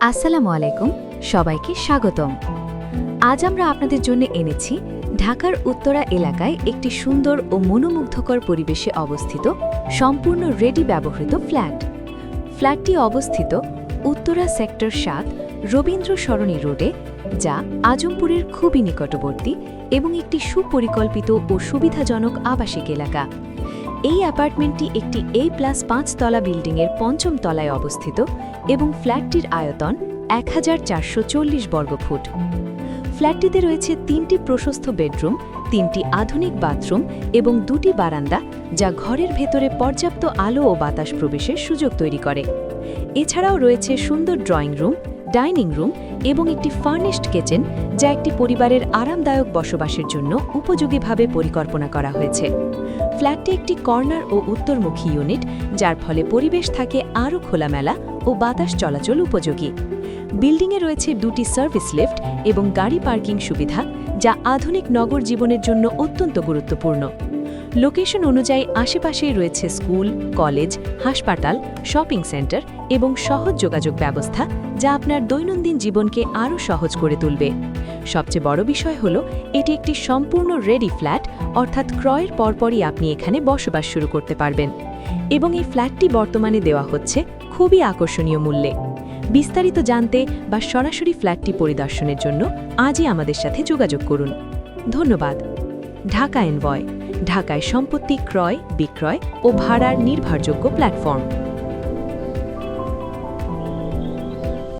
আসসালামু আলাইকুম, সবাইকে স্বাগতম। আজ আমরা আপনাদের জন্য এনেছি ঢাকার উত্তরা এলাকায় একটি সুন্দর ও মনোমুগ্ধকর পরিবেশে অবস্থিত সম্পূর্ণ রেডি ব্যবহৃত ফ্ল্যাট। ফ্ল্যাটটি অবস্থিত উত্তরা সেক্টর ৭ রবীন্দ্র সরণি রোডে, যা আজমপুরের খুবই নিকটবর্তী এবং একটি সুপরিকল্পিত ও সুবিধাজনক আবাসিক এলাকা। এই অ্যাপার্টমেন্টটি একটি A+৫ তলা বিল্ডিংয়ের পঞ্চম তলায় অবস্থিত এবং ফ্ল্যাটটির আয়তন ১,৪৪০ বর্গফুট। ফ্ল্যাটটিতে রয়েছে ৩টি প্রশস্ত বেডরুম, ৩টি আধুনিক বাথরুম এবং ২টি বারান্দা, যা ঘরের ভেতরে পর্যাপ্ত আলো ও বাতাস প্রবেশের সুযোগ তৈরি করে। এছাড়াও রয়েছে সুন্দর ড্রয়িং রুম, ডাইনিং রুম এবং একটি ফার্নিশড কিচেন, যা একটি পরিবারের আরামদায়ক বসবাসের জন্য উপযোগীভাবে পরিকল্পনা করা হয়েছে। ফ্ল্যাটটি একটি কর্নার ও উত্তরমুখী ইউনিট, যার ফলে পরিবেশ থাকে আরও খোলামেলা ও বাতাস চলাচল উপযোগী। বিল্ডিংয়ে রয়েছে ২টি সার্ভিস লিফট এবং গাড়ি পার্কিং সুবিধা, যা আধুনিক নগর জীবনের জন্য অত্যন্ত গুরুত্বপূর্ণ। লোকেশন অনুযায়ী আশেপাশেই রয়েছে স্কুল, কলেজ, হাসপাতাল, শপিং সেন্টার এবং সহজ যোগাযোগ ব্যবস্থা, যা আপনার দৈনন্দিন জীবনকে আরও সহজ করে তুলবে। সবচেয়ে বড় বিষয় হল, এটি একটি সম্পূর্ণ রেডি ফ্ল্যাট, অর্থাৎ ক্রয়ের পরপরই আপনি এখানে বসবাস শুরু করতে পারবেন। এবং এই ফ্ল্যাটটি বর্তমানে দেওয়া হচ্ছে খুবই আকর্ষণীয় মূল্যে। বিস্তারিত জানতে বা সরাসরি ফ্ল্যাটটি পরিদর্শনের জন্য আজই আমাদের সাথে যোগাযোগ করুন। ধন্যবাদ। ঢাকা এনভয়, ঢাকায় সম্পত্তি ক্রয়, বিক্রয় ও ভাড়ার নির্ভরযোগ্য প্ল্যাটফর্ম।